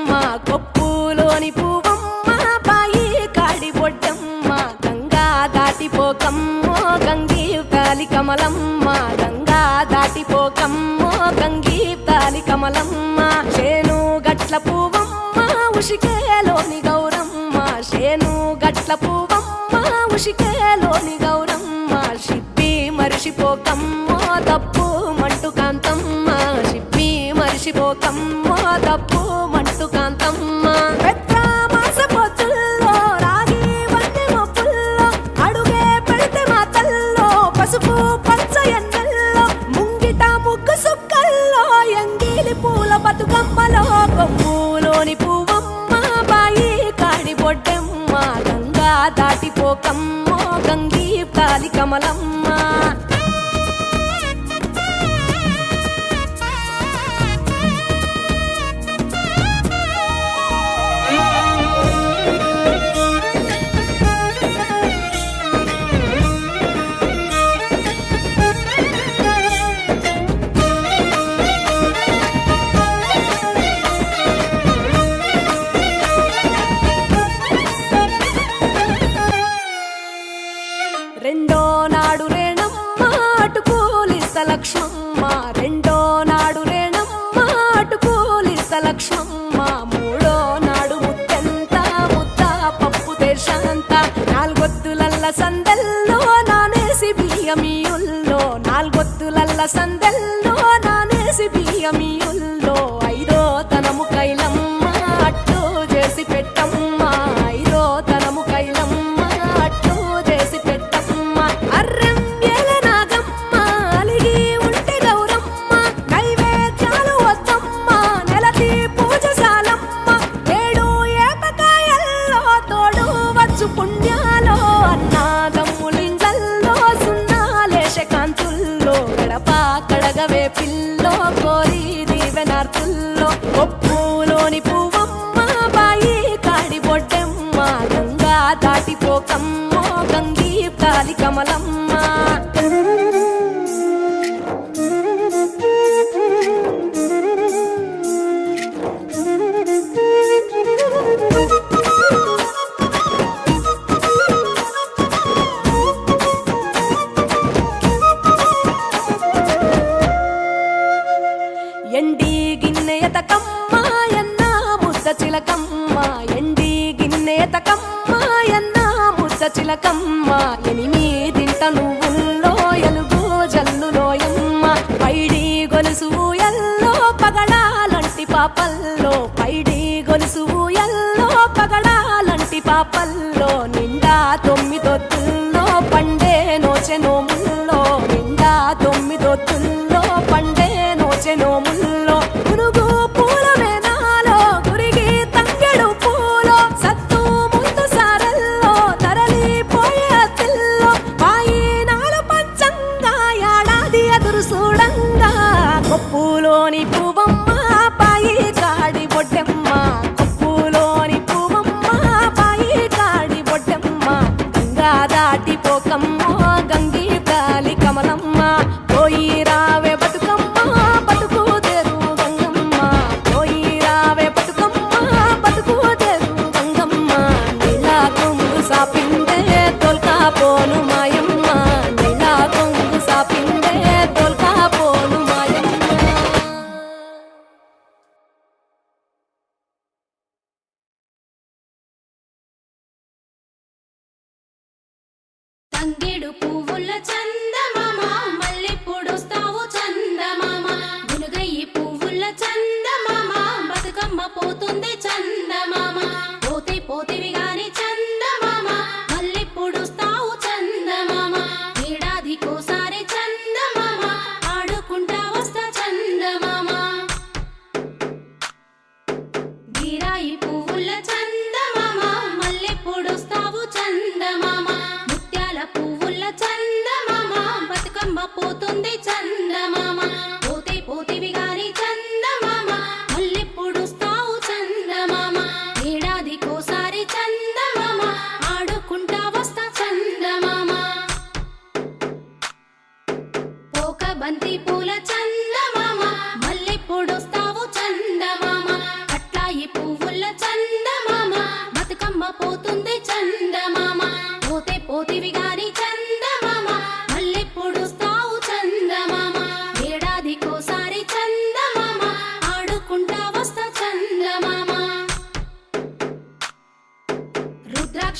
బొడ్డెమ్మ కొప్పులోని పువ్వమ్మ బాయి కాడి బొడ్డెమ్మ గంగా దాటిపోకమ్మో గంగీ తాలి కమలమ్మ గంగా దాటిపోకమ్మో గంగీ తాలి కమలమ్మ శేను గట్ల పువ్వమ్మ ఉషికేలోని గౌరమ్మ శేను గట్ల పువ్వమ్మ ఉషికేలోని గౌరమ్మ షిప్పి మరిషిపోకమ్మో తప్పు మంటు కాంతమ్మ షిప్పి మరిషిపోకమ్మో తప్పు మంటు కాంతమ్మ పెద్ద మాస పొత్తుల్లో రాగి వన్నె మొప్పుల్లో అడుగే పెడితే మాతల్లో పసుపు పచ్చ ఎన్నెల్లో ముంగిట ముగ్గు సుక్కల్లో ఎంగిలి పూల బతుకమ్మలో కొమ్ములోని పువ్వమ్మ బాయి కాడి బొడ్డెమ్మ గంగా దాటిపోకమ్మో గంగీ తాలి కమలమ్మ రెండో నాడు రేణమ్మ అటుకూలిస్త లక్ష్మమ్మ రెండో నాడు రేణమ్మ అటుకూలిస్త లక్ష్మమ్మ మూడో నాడు ముత్తెంత ముద్ద పప్పు దేశంత నాలుగొత్తులల్ల సందెల్లో నానేసి బియ్యమియుల్లో నాలుగొత్తులల్ల సందెల్లో నానేసి బియ్యమియుల్లో ఐదో తనము కైలమ్మ అట్టు చేసి పెట్టమ్మ ఐదో తనము కైలమ్మ అట్టు చేసి పెట్టమ్మ అర్రం ఏల నాగమ్మ అలిగి ఉంటే గౌరమ్మ నైవేద్యాలు వద్దమ్మ నెలతి పూజశాలమ్మ ఏడు ఏపకాయల్లో తోడు వచ్చు పుణ్యాలో అన్నాగమ్ములింగల్లో సున్నాలేశ కాంతుల్లో గడప కడగవే పిల్లో కోరి దీవెనార్తుల్లో కొప్పులోని పువ్వమ్మ బాయి కాడి బొడ్డెమ్మ గంగా దాటిపోకమ్మో గంగీ తాలి కమలమ్మ ఎండి గిన్నెయతకమ్మ ఎన్న ముద్ద చిలకమ్మ ఎండి గిన్నెయతకమ్మ ఎన్న ముద్ద చిలకమ్మ ఎనిమిదింట నువ్వుల్లో ఎలుగు జల్లులోయమ్మ పైడి గొలుసు ఎల్లో పగడాలంటి పాపల్లో పైడి గొలుసు ఎల్లో పగడాలంటి పాపల్లో నిండా తొమ్మిదొత్తుల్లో పండే నోచె నోముల్లో నిండా తొమ్మిదొత్తుల్లో పండే నోచె నోముల్లో పునుగు పూల వేనాలో గురిగి తంగెడు పూలో సత్తు ముందు సారల్లో తరలిపోయే అత్తిల్లో పాయినాలు పంచంగా ఏడాది ఎదురు చూడంగా కొప్పులోని పువ్వమ్మ బాయి కాడి బొడ్డెమ్మ కొప్పులోని పువ్వమ్మ బాయి కాడి బొడ్డెమ్మ గంగా దాటిపోకమ్మో గంగీ తాలి కమలమ్మ పోయి రావే బతుకమ్మ బతుకు తెరు గంగమ్మ పోయి రావే బతుకమ్మ బతుకు తెరు గంగమ్మ నీలా కొంగు సాపిందే తొల్కా పోను మాయమ్మ నీలా కొంగు సాపిందే తొల్కా పోను మాయమ్మ తంగేడు పువ్వుల చందమామ మల్లెప్పుడొస్తావు చందమామ గునుగయ్యి పువ్వుల చందమామ బతుకమ్మ పోతుంది చందమామ పోతే పోతివి గాని చందమామ మల్లెప్పుడొస్తావు చందమామ ఏడాదికోసారి చందమామ ఆడుకుంటా వస్తా చందమామ గిరాయి పువ్వుల చందమామ మల్లెప్పుడొస్తావు చందమామ ముత్యాల పువ్వుల చందమామ బతుకమ్మ పోతుంది చందమామ పోతే పోతివి గాని చందమామ మల్లెప్పుడొస్తావు చందమామ ఏడాదికోసారి చందమామ ఆడుకుంటా వస్తా చందమామ పోక బంతి పూల చందమామ మల్లెప్పుడొస్తావు చందమామ అట్లాయి పువ్వు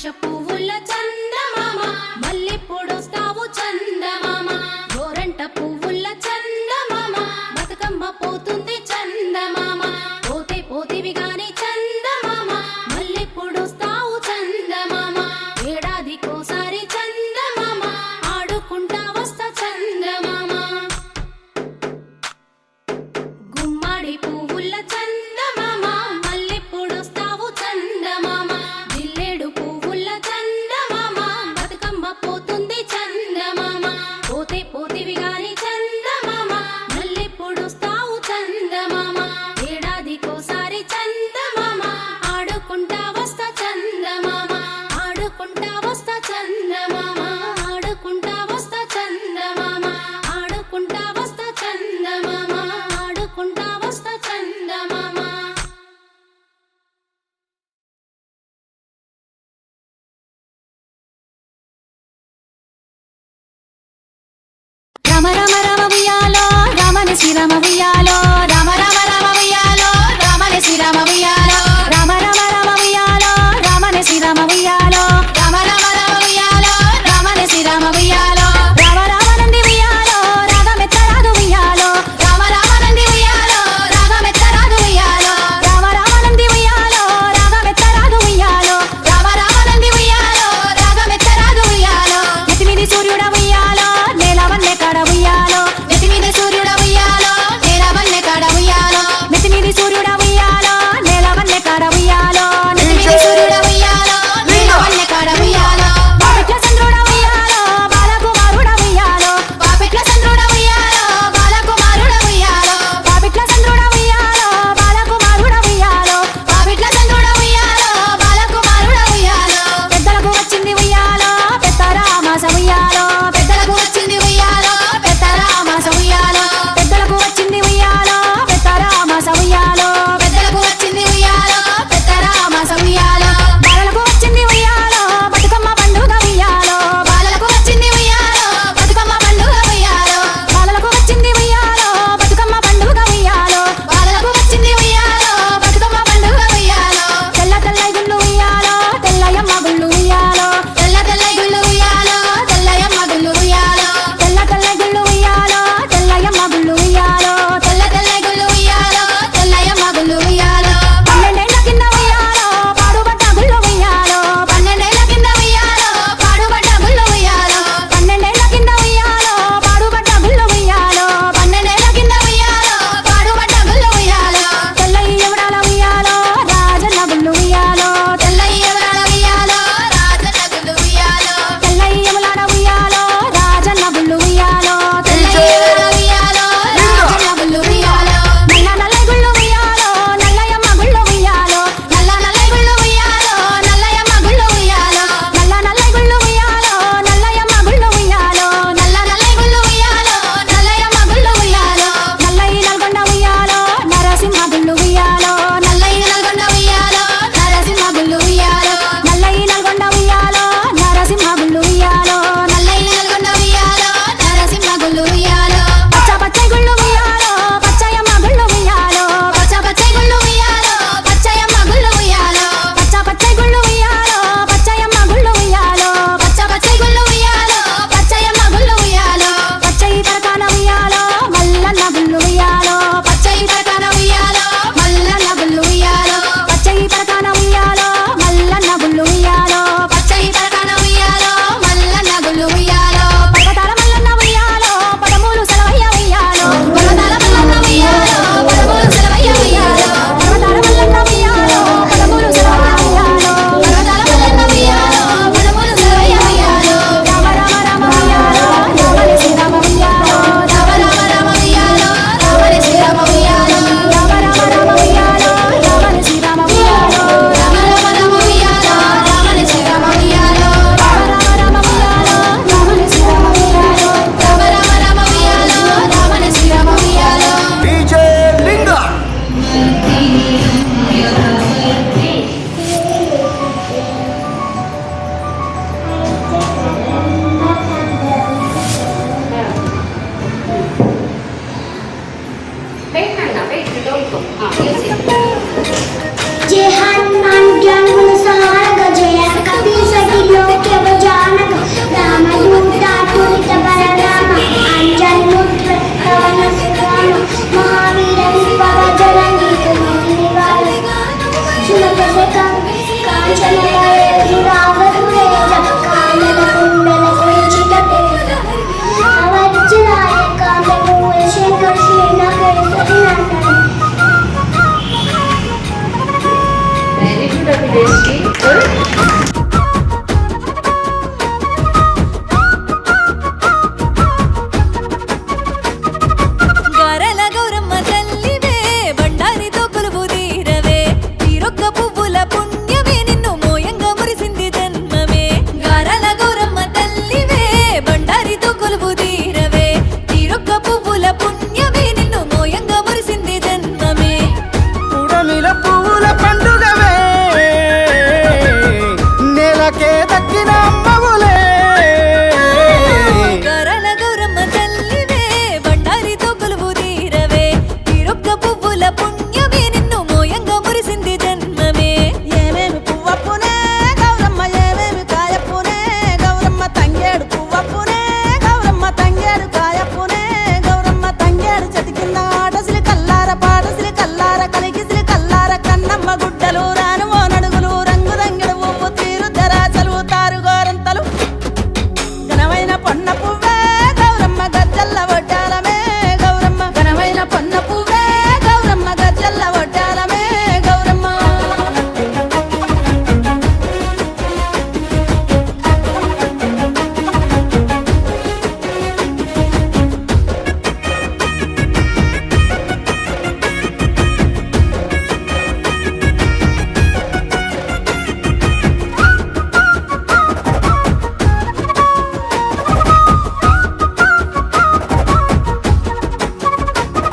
లక్ష పువ్వుల చందమామ మల్లెప్పుడొస్తావు చందమామ గోరంట పువ్వుల చందమామ బతుకమ్మ పోతుంది చందమామ పోతే పోతివి గాని చందమామ మల్లెప్పుడొస్తావు చందమామ ఏడాదికోసారి చందమామ ఆడుకుంటా వస్తా చందమామ గుమ్మడి పువ్వుల చందమామ మల్లెప్పుడొస్తావు చందమామ జిల్లేడు పువ్వుల చందమామ బతుకమ్మ పోతుంది చందమామ పోతే పోతివి గాని చందమామ మల్లెప్పుడొస్తావు చందమామ ఏడాదికోసారి చందమామ ఆడుకుంటా వస్తా చందమామ ఆడుకుంటా వస్తా చందమామ ఆడుకుంటా వస్తా చందమామ ఆడుకుంటా వస్తా చందమామ ఆడుకుంటా వస్తా చందమామ రామ రామ రామ ఉయ్యాలో రామని శ్రీరామ ఉయ్యాలో రామ రామ రామ ఉయ్యాలో రామని శ్రీరామ ఉయ్యాలో రామ రామ రామ ఉయ్యాలో రామని శ్రీరామ ఉయ్యాలో రామ రామ రామ ఉయ్యాలో రామని శ్రీరామ ఉయ్యాలో రామ రామ నంది ఉయ్యాలో రాగమెత్తరాదు ఉయ్యాలో రామ రామ నంది ఉయ్యాలో రాగమెత్తరాదు ఉయ్యాలో రామ రామ నంది ఉయ్యాలో రాగమెత్తరాదు ఉయ్యాలో రామ రామ నంది ఉయ్యాలో రాగమెత్తరాదు ఉయ్యాలో నెత్తిమీది సూర్యుడ ఉయ్యాలో నేలవన్నె కాడ ఉయ్యాలో నెత్తిమీది సూర్యుడ ఉయ్యాలో నేలవన్నె కాడ ఉయ్యాలో నెత్తిమీది సూర్యుడ ఉయ్యాలో నేలవన్నె కాడ ఉయ్యాలో నెత్తిమీది సూర్యుడ ఉయ్యాలో నేలవన్నె కాడ ఉయ్యాలో బాపెట్ల చంద్రుడ ఉయ్యాలో బాలకుమారుడ ఉయ్యాలో బాపెట్ల చంద్రుడ ఉయ్యాలో బాలకుమారుడ ఉయ్యాలో బాపెట్ల చంద్రుడ ఉయ్యాలో బాలకుమారుడ ఉయ్యాలో బాపెట్ల చంద్రుడ ఉయ్యాలో బాలకుమారుడ ఉయ్యాలో పెద్దలకు వచ్చింది ఉయ్యాలో పెద్దరామాస ఉయ్యాలో పెద్దలకు వచ్చింది ఉయ్యాలో పెద్దరామాస ఉయ్యాలో పెద్దలకు వచ్చింది ఉయ్యాలో పెద్దరామాస ఉయ్యాలో పెద్దలకు వచ్చింది ఉయ్యాలో పెద్దరామాస ఉయ్యాలో బాలలకు వచ్చింది ఉయ్యాలో బతుకమ్మ పండుగ ఉయ్యాలో బాలలకు వచ్చింది ఉయ్యాలో బతుకమ్మ పండుగ ఉయ్యాలో బాలలకు వచ్చింది ఉయ్యాలో బతుకమ్మ పండుగ ఉయ్యాలో బాలలకు వచ్చింది ఉయ్యాలో బతుకమ్మ పండుగ ఉయ్యాలో తెల్ల తెల్లై గుళ్ళు ఉయ్యాలో తెల్లయమ్మ గుళ్ళు ఉయ్యాలో తెల్ల తెల్లై గుళ్ళు ఉయ్యాలో తెల్లయమ్మ గుళ్ళు ఉయ్యాలో తెల్ల తెల్లై గుళ్ళు ఉయ్యాలో తెల్లయమ్మ గుళ్ళు ఉయ్యాలో తెల్ల తెల్లై గుళ్ళు ఉయ్యాలో తెల్లయమ్మ గుళ్ళు ఉయ్యాలో 12 ఏళ్ల కింద ఉయ్యాలో పాడుబడ్డ గుళ్ళు ఉయ్యాలో 12 ఏళ్ల కింద ఉయ్యాలో పాడుబడ్డ గుళ్ళు ఉయ్యాలో 12 ఏళ్ల కింద ఉయ్యాలో పాడుబడ్డ గుళ్ళు ఉయ్యాలో 12 ఏళ్ల కింద ఉయ్యాలో పాడుబడ్డ గుళ్ళు ఉయ్యాలో తెల్లయి ఎవడాల ఉయ్యాలో రాజన్న గుళ్ళు ఉయ్యాలో తెల్లయి ఎవడాల ఉయ్యాలో రాజన్న గుళ్ళు ఉయ్యాలో తెల్లయి ఎవలాడ ఉయ్యాలో రాజన్న గుళ్ళు ఉయ్యాలో తెల్లయి ఎవడాల ఉయ్యాలో రాజన్న గుళ్ళు ఉయ్యాలో నల్ల నల్లై గుళ్ళు ఉయ్యాలో నల్లయమ్మ గుళ్ళు ఉయ్యాలో నల్ల నల్లై గుళ్ళు ఉయ్యాలో నల్లయమ్మ గుళ్ళు ఉయ్యాలో నల్ల నల్లై గుళ్ళు ఉయ్యాలో నల్లయమ్మ గుళ్ళు ఉయ్యాలో నల్ల నల్లై గుళ్ళు ఉయ్యాలో నల్లయమ్మ గుళ్ళు ఉయ్యాలో నల్లయి నల్గొండ ఉయ్యాలో నరసింహ గుళ్ళు ఉయ్యాలో నల్లయి నల్గొండ ఉయ్యాలో నరసింహ గుళ్ళు ఉయ్యాలో నల్లయి నల్గొండ ఉయ్యాలో నరసింహ గుళ్ళు ఉయ్యాలో నల్లయి నల్గొండ ఉయ్యాలో నరసింహ గుళ్ళు ఉయ్యాలో పచ్చ పచ్చై గుళ్ళు ఉయ్యాలో పచ్చయమ్మ గుళ్ళు ఉయ్యాలో పచ్చ పచ్చై గుళ్ళు ఉయ్యాలో పచ్చయమ్మ గుళ్ళు ఉయ్యాలో పచ్చ పచ్చై గుళ్ళు ఉయ్యాలో పచ్చయమ్మ గుళ్ళు ఉయ్యాలో పచ్చ పచ్చై గుళ్ళు ఉయ్యాలో పచ్చయమ్మ గుళ్ళు ఉయ్యాలో పచ్చయి తరకాన ఉయ్యాలో మల్లన్న గుళ్ళు ఉయ్యాలో పచ్చయి తరకాన ఉయ్యాలో మల్లన్న గుళ్ళు ఉయ్యాలో పచ్చయి తరకాన ఉయ్యాలో మల్లన్న గుళ్ళు ఉయ్యాలో పచ్చయి తరకాన ఉయ్యాలో మల్లన్న గుళ్ళు ఉయ్యాలో పర్వతాల మల్లన్న ఉయ్యాలో పదమూలు సెలవయ్య ఉయ్యాలో పర్వతాల మల్లన్న ఉయ్యాలో పదమూలు సెలవయ్య ఉయ్యాలో పర్వతాల మల్లన్న ఉయ్యాలో పదమూలు సెలవయ్య ఉయ్యాలో పర్వతాల మల్లన్న ఉయ్యాలో పదమూలు సెలవయ్య ఉయ్యాలో రామ రామ రామ ఉయ్యాలో రామని శ్రీరామ ఉయ్యాలో రామ రామ రామ ఉయ్యాలో రామని శ్రీరామ ఉయ్యాలో రామ రామ రామ ఉయ్యాలో రామని శ్రీరామ ఉయ్యాలో రామ రామ రామ ఉయ్యాలో రామని శ్రీరామ ఉయ్యాలో రామ రామ రామ ఉయ్యాలో రామని శ్రీరామ ఉయ్యాలో రామ రామ రామ ఉయ్యాలో రామని శ్రీరామ ఉయ్యాలో డీజే లింగ Jai Hanuman Jan Guna Sahara Gajaya Kabisa very good అభిలేష్కి. గారెల గౌరమ్మ తల్లివే బండారితో కొలువు తీరవే తీరొక్క పువ్వుల పుణ్యమే నిన్ను మోయంగా మురిసింది జన్మమే. గారెల గౌరమ్మ తల్లివే బండారితో కొలువు తీరవే తీరొక్క పువ్వుల పుణ్యమే నిన్ను మోయంగా మురిసింది జన్మమే. పుడమిల పువ్వుల పండుగవే నేలకే దక్కిన అమ్మవులే. గారెల గౌరమ్మ తల్లివే బండారితో కొలువు తీరవే తీరొక్క పువ్వుల పుణ్యమే నిన్ను మోయంగా మురిసింది జన్మమే. ఏమేమి పువ్వప్పునే గౌరమ్మ ఏమేమి కాయప్పునే గౌరమ్మ తంగేడు పువ్వప్పునే గౌరమ్మ తంగేడు కాయప్పునే గౌరమ్మ తంగేడు చెట్టు కింద ఆటసిలి కల్లార పాటసిలి కల్లార కలిగిసిలి కల్లార కన్నమ్మ గుడ్డలు రాను ఓ నడుగులు రంగు రంగుడు పువ్వు తీరు తెరాచలు తారు గోరంతలు ఘనమైన పొన్న పువ్వే గౌరమ్మ గజ్జల్ల వడ్డాలమే గౌరమ్మ ఘనమైన పొన్న పువ్వే గౌరమ్మ గజ్జల్ల వడ్డాలమే గౌరమ్మ.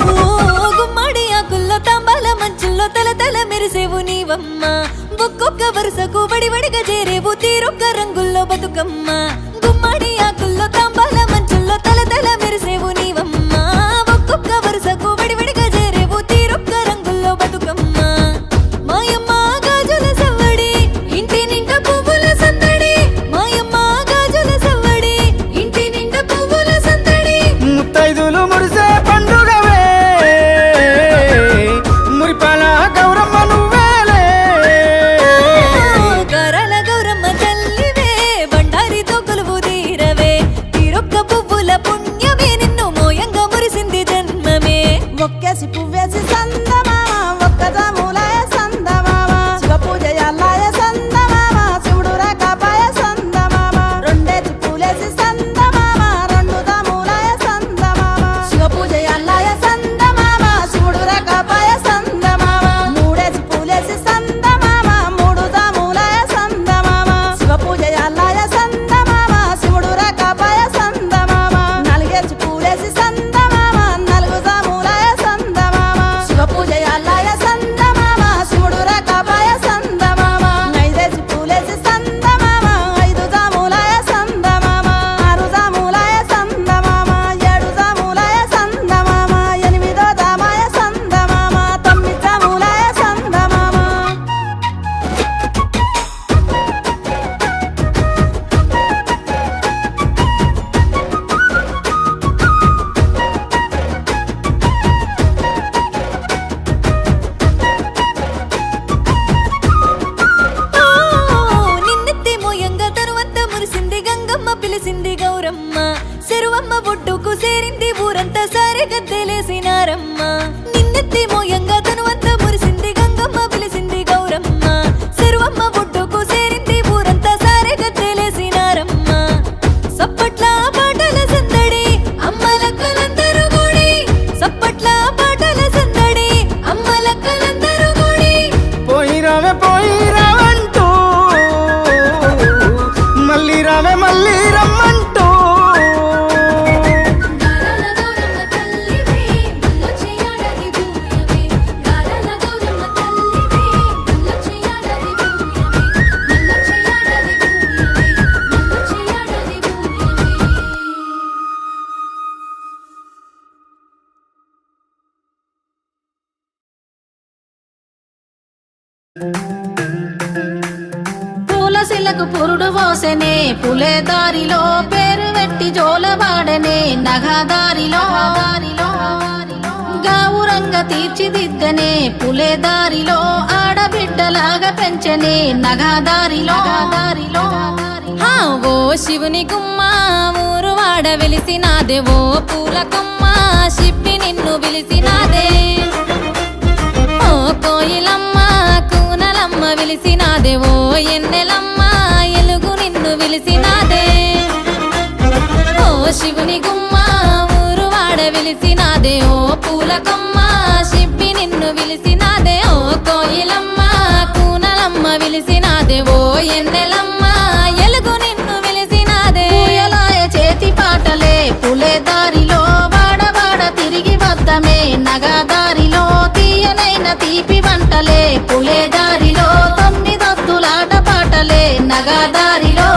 ఓ గుమ్మడి ఆకుల్లో తాంబాల మంచుల్లో తల తల మెరిసేవు నీవమ్మ ఒక్కొక్క వరుసకు వడివడిగా చేరేవు తీరొక్క రంగుల్లో బతుకమ్మ. గుమ్మడి ఆకుల్లో తాంబాల మంచుల్లో తల తల మెరిసేవు నీవమ్మ ఒక్కొక్క వరుసకు వడివడిగా చేరేవు తీరొక్క రంగుల్లో బతుకమ్మ. మాయమ్మ గాజుల సవ్వడి ఇంటి నిండా పువ్వుల సందడి మాయమ్మ గాజుల సవ్వడి ఇంటి నిండా పువ్వుల సందడి. ముత్తైదులు మురిసే పండుగవే మురిపాల గౌరమ్మ నువ్వేలే. గారెల గౌరమ్మ తల్లివే బండారితో కొలువు తీరవే తీరొక్క పువ్వుల పుణ్యమే నిన్ను మోయంగా మురిసింది జన్మమే. ఒక్కేసి పువ్వేసి సందమామ ఒక్కదాములాయ సందమామ శివ పూజ అల్లాయ సందమామ శివుడు రకాపాయ సందమామ రెండేసి పూలేసి సందమామ రెండు దాములాయ సందమామ శివ పూజ అల్లాయ సందమామ శివుడు రకాపాయ సందమామ మూడేసి పూలేసి సందమామ మూడు దాములాయ సందమామ శివ పూజ అల్లాయ సందమామ శివుడు రకాపాయ సందమామ నాలుగేసి పూలేసి సందమామ నలుగు దాములాయ సందమామ శివ పూజ అల్లాయ సందమామ శివుడు రకాపాయ సందమామ ఐదేసి పూలేసి సందమామ ఐదు దాములాయ సందమామ ఆరు దాములాయ సందమామ ఏడు దాములాయ సందమామ ఎనిమిదో దామాయ సందమామ తొమ్మిది దాములాయ సందమామ. నిన్నెత్తి మోయంగా తరువంత మురిసింది గంగమ్మ పిలిసింది గౌరమ్మ చెరువమ్మ ఒడ్డుకు సేరింది ఊరంతా సారే గద్దెలేసినారమ్మ. నిన్నెత్తి మోయంగా తనువంత మురిసింది గంగమ్మ పిలిసింది గౌరమ్మ చెరువమ్మ ఒడ్డుకు సేరింది ఊరంతా సారే గద్దెలేసినారమ్మ. సప్పట్ల పాటల సందడి అమ్మలక్కలందరూ కూడి సప్పట్ల పాటల సందడి అమ్మలక్కలందరూ కూడి. పోయి రావంటూ మళ్ళీ రావే మళ్ళీ రమ్మంటూ. గారెల గౌరమ్మ తల్లివే బుల్లొచ్చి ఆడది బూయవే గారెల గౌరమ్మ తల్లివే బుల్లొచ్చి ఆడది బూయవే మల్లొచ్చి ఆడది బూయవే మల్లొచ్చి ఆడది బూయవే. పూలశిలకు పురుడు పోసెనే పులే దారిలో పేరు వెట్టి జోలబాడనే నగదారిలో గావుర అందంగా తీర్చిదిద్దనే పులేదారిలో ఆడబిడ్డలాగా పెంచనే నగాదారిలో హా ఓ శివుని గుమ్మ ఊరు వాడ వెలిసినాదే ఓ పూల కొమ్మ షిప్పి నిన్ను పిలిసినాదే ఓ కోయిలమ్మ కూనలమ్మ విలిసినాదే ఓ ఎన్నెలమ్మ ఎలుగు నిన్ను విలిసినాదే ఓ శివుని గుమ్మ ఊరు వాడ విలిసినాదే ఓ పూల కొమ్మ షిప్పి నిన్ను విలిసినాదే ఓ కోయిలమ్మ కూనలమ్మ విలిసినాదే ఓ ఎన్నెలమ్మ ఎలుగు నిన్ను విలిసినాదే పూయలాయ చేతి పాటలే పులేదారిలో వాడవాడ తిరిగి వద్దమే నగాదారిలో తీయనైన తీపి వంటలే పులేదారిలో తొమ్మిదొత్తులాట పాటలే నగాదారిలో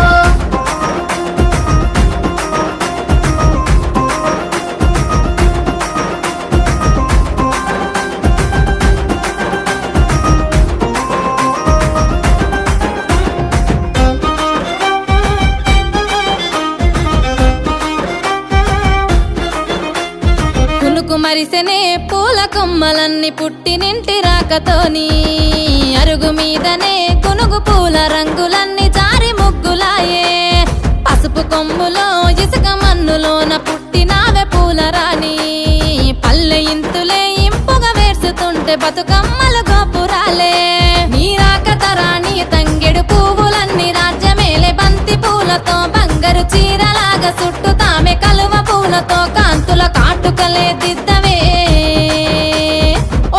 కునుకు మరిసెనే పూల కొమ్మలన్నీ పుట్టినింటి రాకతోని అరుగు మీదనే కునుగు పూల రంగులన్నీ జారి ముగ్గులాయే పసుపు కొమ్ములో ఇసుక మన్నులోన పుట్టినావే పూల రాణి పల్లె ఇంతులే ఇంపుగా వేర్చుతుంటే బతుకమ్మలు గోపురాలే నీ రాకతరాని తంగెడు పువ్వులన్నీ రాజ్యమేలే బంతి పూలతో బంగారు చీరలాగా చుట్టుతామె కలువ పూలతో కాంతుల కాటుకలే దిద్దవే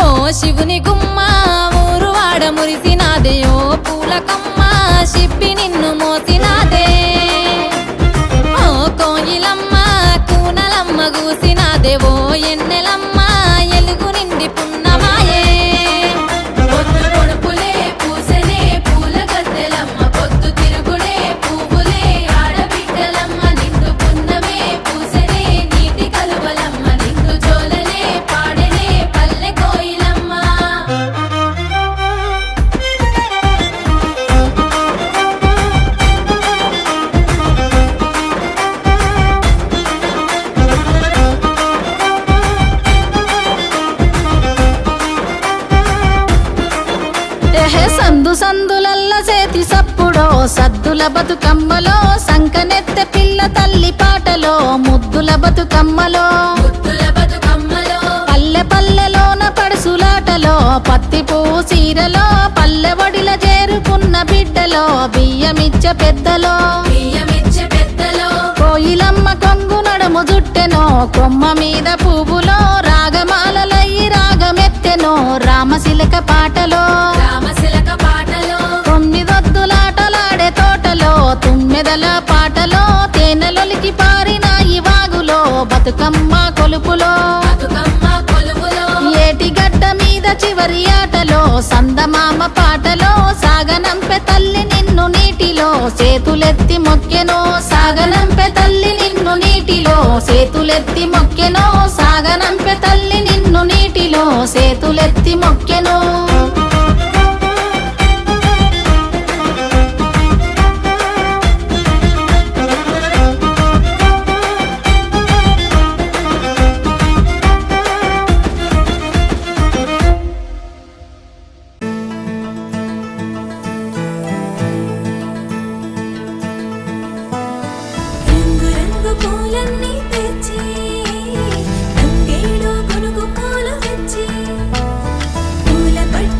ఓ శివుని గుమ్మ ఊరు వాడ మురిసినాదే ఓ పూల కొమ్మ షిప్పి నిన్ను మోసినాదే ఓ కోయిలమ్మ కూనలమ్మ గూసినాదే ఓ ఎన్నెలమ్మ ఎలుగు నిండి పున్నమాయే పొద్దు పొడుపులే పూసనే పూల గద్దెలమ్మ పొద్దు తిరుగుడే పువ్వులే ఆడబిడ్డలమ్మ నిండు పున్నమే పూసనే నీటి కలువలమ్మ నిండు జోలనే పాడనే పల్లె కోయిలమ్మ ఎహే సందు సందులల్ల చేతి సప్పుడో సద్దుల బతుకమ్మలో సంకనెత్తె పిల్ల తల్లి పాటలో ముద్దుల బతుకమ్మలో ముద్దుల బతుకమ్మలో పల్లె పల్లెలోన పడుసులాటలో పత్తి పువ్వు చీరలో పల్లె ఒడిల చేరుకున్న బిడ్డలో బియ్యమిచ్చ పెద్దలో బియ్యమిచ్చే పెద్దలో కోయిలమ్మ కొంగు నడుము జుట్టెనో కొమ్మ మీద పువ్వులో రాగమాలలయ్యి రాగమెత్తెనో రామశిలక పాటలో రామశిలక పాటలో తొమ్మిదొద్దులాటలాడే తోటలో తుమ్మెదల పాటలో తేనెలొలికి పారిన ఈ వాగులో బతుకమ్మ కొలుపులో బతుకమ్మ కొలువులో ఏటిగడ్డ మీద చివరి ఆటలో సందమామ పాటలో సాగనంపె తల్లి నిన్ను నీటిలో చేతులెత్తి మొక్కెనో సాగనంపె తల్లి నిన్ను నీటిలో చేతులెత్తి మొక్కెనో సాగనంపె తల్లి నిన్ను నీటిలో చేతులెత్తి మొక్కెనో రంగు రంగు పూలన్నీ తెచ్చి తంగేడు కొనుగు పూలు తెచ్చి పూల పట్టు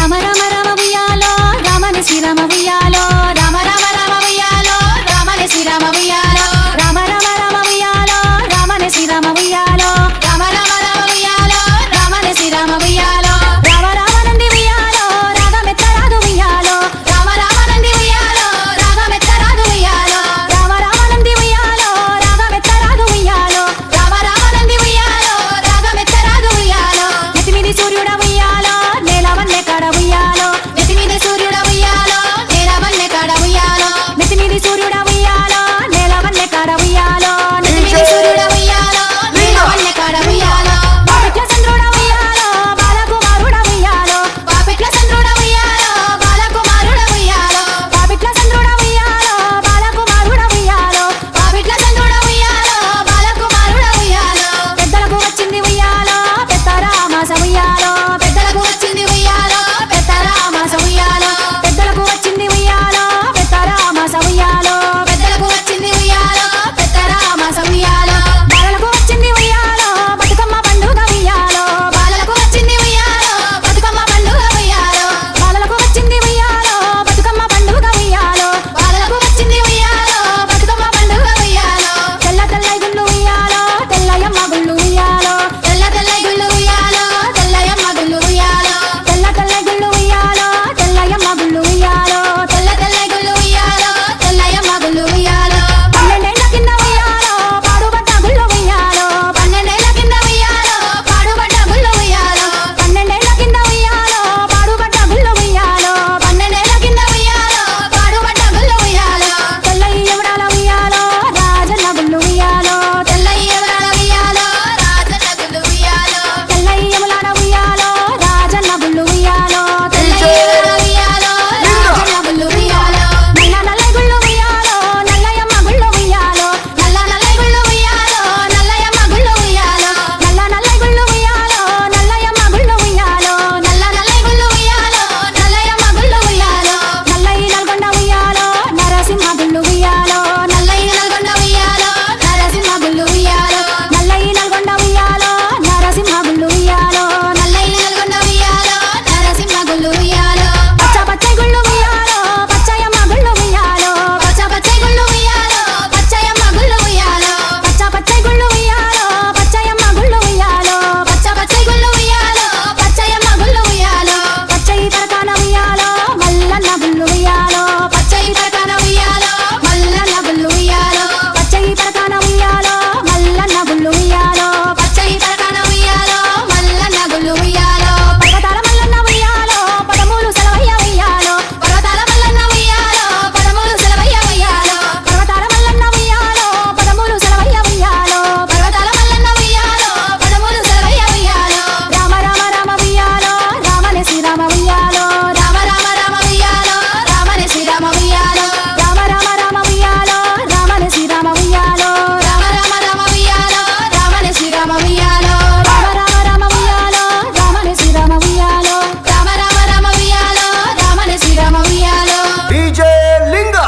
రామ రామ రామ ఉయ్యాలో రామని శ్రీరామ ఉయ్యాలో రామ రామ రామ ఉయ్యాలో రామని శ్రీరామ ఉయ్యాలో రామ రామ రామ ఉయ్యాలో రామని శ్రీరామ ఉయ్యాలో రామ రామ రామ ఉయ్యాలో రామని శ్రీరామ ఉయ్యాలో రామ రామ నంది ఉయ్యాలో రాగమెత్తరాదు ఉయ్యాలో రామ రామ నంది ఉయ్యాలో రాగమెత్తరాదు ఉయ్యాలో రామ రామ నంది ఉయ్యాలో రాగమెత్తరాదు ఉయ్యాలో రామ రామ నంది ఉయ్యాలో రాగమెత్తరాదు ఉయ్యాలో నెత్తిమీది సూర్యుడ ఉయ్యాలో నేలవన్నె కాడ ఉయ్యాలో నెత్తిమీది సూర్యుడ ఉయ్యాలో నేలవన్నె కాడ ఉయ్యాలో నెత్తిమీది సూర్యుడ ఉయ్యాలో నేలవన్నె కాడ ఉయ్యాలో నెత్తిమీది సూర్యుడ ఉయ్యాలో నేలవన్నె కాడ ఉయ్యాలో బాపెట్ల చంద్రుడ ఉయ్యాలో బాలకుమారుడ ఉయ్యాలో బాపెట్ల చంద్రుడ ఉయ్యాలో బాలకుమారుడ ఉయ్యాలో బాపెట్ల చంద్రుడ ఉయ్యాలో బాలకుమారుడ ఉయ్యాలో బాపెట్ల చంద్రుడ ఉయ్యాలో బాలకుమారుడ ఉయ్యాలో పెద్దలకు వచ్చింది ఉయ్యాలో పెద్దరామాస ఉయ్యాలో పెద్దలకు వచ్చింది ఉయ్యాలో పెద్దరామాస ఉయ్యాలో పెద్దలకు వచ్చింది ఉయ్యాలో పెద్దరామాస ఉయ్యాలో పెద్దలకు వచ్చింది ఉయ్యాలో పెద్దరామాస ఉయ్యాలో బాలలకు వచ్చింది ఉయ్యాలో బతుకమ్మ పండుగ ఉయ్యాలో బాలలకు వచ్చింది ఉయ్యాలో బతుకమ్మ పండుగ ఉయ్యాలో బాలలకు వచ్చింది ఉయ్యాలో బతుకమ్మ పండుగ ఉయ్యాలో బాలలకు వచ్చింది ఉయ్యాలో బతుకమ్మ పండుగ ఉయ్యాలో తెల్ల తెల్ల గుళ్ళు ఉయ్యాలో తెల్లయమ్మ గుళ్ళు ఉయ్యాలో తెల్ల తెల్ల గుళ్ళు ఉయ్యాలో తెల్లయమ్మ గుళ్ళు ఉయ్యాలో తెల్ల తెల్ల గుళ్ళు ఉయ్యాలో తెల్లయమ్మ గుళ్ళు ఉయ్యాలో తెల్ల తెల్ల గుళ్ళు ఉయ్యాలో తెల్లయమ్మ గుళ్ళు ఉయ్యాలో 12 ఏళ్ల కింద ఉయ్యాలో పాడుబడ్డ గుళ్ళు ఉయ్యాలో 12 ఏళ్ల కింద ఉయ్యాలో పాడుబడ్డ గుళ్ళు ఉయ్యాలో 12 ఏళ్ల కింద ఉయ్యాలో పాడుబడ్డ గుళ్ళు ఉయ్యాలో 12 ఏళ్ల కింద ఉయ్యాలో పాడుబడ్డ గుళ్ళు ఉయ్యాలో తెల్లయి ఎవడాల ఉయ్యాలో రాజన్న గుళ్ళు ఉయ్యాలో తెల్లయి ఎవడాల ఉయ్యాలో రాజన్న గుళ్ళు ఉయ్యాలో తెల్లయి ఎవలాడ ఉయ్యాలో రాజన్న గుళ్ళు ఉయ్యాలో తెల్లయి ఎవడాల ఉయ్యాలో రాజన్న గుళ్ళు ఉయ్యాలో నల్ల నల్ల గుళ్ళు ఉయ్యాలో నల్లయమ్మ గుళ్ళు ఉయ్యాలో నల్ల నల్ల గుళ్ళు ఉయ్యాలో నల్లయమ్మ గుళ్ళు ఉయ్యాలో నల్ల నల్ల గుళ్ళు ఉయ్యాలో నల్లయమ్మ గుళ్ళు ఉయ్యాలో నల్ల నల్ల గుళ్ళు ఉయ్యాలో నల్లయమ్మ గుళ్ళు ఉయ్యాలో నల్లయి నల్గొండ ఉయ్యాలో నరసింహ గుళ్ళు ఉయ్యాలో నల్లయి నల్గొండ ఉయ్యాలో నరసింహ గుళ్ళు ఉయ్యాలో నల్లయి నల్గొండ ఉయ్యాలో నరసింహ గుళ్ళు ఉయ్యాలో నల్లయి నల్గొండ ఉయ్యాలో నరసింహ గుళ్ళు ఉయ్యాలో పచ్చ పచ్చ గుళ్ళు ఉయ్యాలో పచ్చయమ్మ గుళ్ళు ఉయ్యాలో పచ్చ పచ్చ గుళ్ళు ఉయ్యాలో పచ్చయమ్మ గుళ్ళు ఉయ్యాలో పచ్చ పచ్చ గుళ్ళు ఉయ్యాలో పచ్చయమ్మ గుళ్ళు ఉయ్యాలో పచ్చ పచ్చ గుళ్ళు ఉయ్యాలో పచ్చయమ్మ గుళ్ళు ఉయ్యాలో పచ్చయి తరకాన ఉయ్యాలో మల్లన్న గుళ్ళు ఉయ్యాలో పచ్చయి తరకాన ఉయ్యాలో మల్లన్న గుళ్ళు ఉయ్యాలో పచ్చయి తరకాన ఉయ్యాలో మల్లన్న గుళ్ళు ఉయ్యాలో పచ్చయి తరకాన ఉయ్యాలో మల్లన్న గుళ్ళు ఉయ్యాలో పర్వతాల మల్లన్న ఉయ్యాలో పదమూలు సెలవయ్య ఉయ్యాలో పర్వతాల మల్లన్న ఉయ్యాలో పదమూలు సెలవయ్య ఉయ్యాలో పర్వతాల మల్లన్న ఉయ్యాలో పదమూలు సెలవయ్య ఉయ్యాలో పర్వతాల మల్లన్న ఉయ్యాలో పదమూలు సెలవయ్య ఉయ్యాలో రామ రామ రామ ఉయ్యాలో రామని శ్రీరామ ఉయ్యాలో రామ రామ రామ ఉయ్యాలో రామని శ్రీరామ ఉయ్యాలో రామ రామ రామ ఉయ్యాలో రామని శ్రీరామ ఉయ్యాలో రామ రామ రామ ఉయ్యాలో రామని శ్రీరామ ఉయ్యాలో రామ రామ రామ ఉయ్యాలో రామని శ్రీరామ ఉయ్యాలో రామ రామ రామ ఉయ్యాలో రామని శ్రీరామ ఉయ్యాలో డీజే లింగా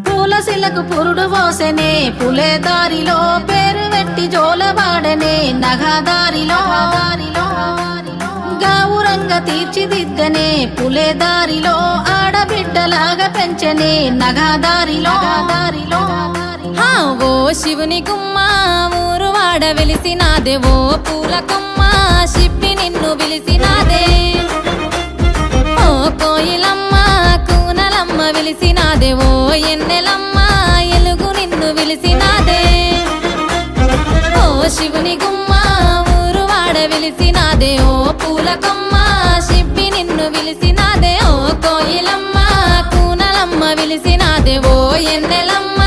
పూలశిలకు పురుడు పోసెనే పులే దారిలో పేరు వెట్టి జోలబాడనే నగదారిలో గావురంగ తీర్చిదిద్దనే పులే దారిలో ఆడబిడ్డలాగా పెంచనే నగదారిలో హా ఓ శివుని గుమ్మ ఊరు వాడ వెలిసినాదే ఓ పూల కొమ్మ షిప్పి నిన్ను పిలిసినాదే ఓ కోయిలమ్మ కూనలమ్మ వెలిసినాదే ఓ ఎన్నెలమ్మ ఎలుగు నిన్ను పిలిసినాదే ఓ శివుని గుమ్మ ఊరు వాడ వెలిసినాదే ఓ పూల కొమ్మ షిప్పి నిన్ను పిలిసినాదే ఓ కోయిలమ్మ కూనలమ్మ వెలిసినాదే ఓ ఎన్నెలమ్మ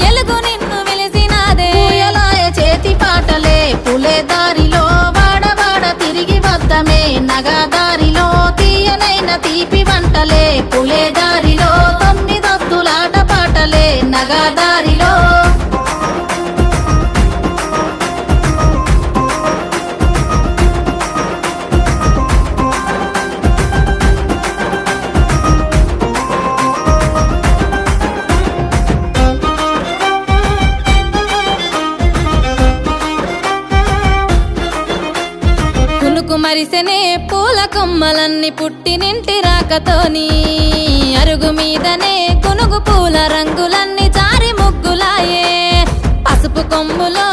ఎలుగు నిన్ను పిలిసినాదే పూయలాయ చేతి పాటలే పులే దారిలో వాడవాడ తిరిగి వద్దమే నగదారిలో తీయనైన తీపి వంటలే పులే దారిలో 9 పాటలే నగదారిలో మరిసెనే పూల కొమ్మలన్నీ పుట్టినింటి రాకతోని అరుగు మీదనే గునుగు పూల రంగులన్నీ జారి ముగ్గులాయే పసుపు కొమ్ములో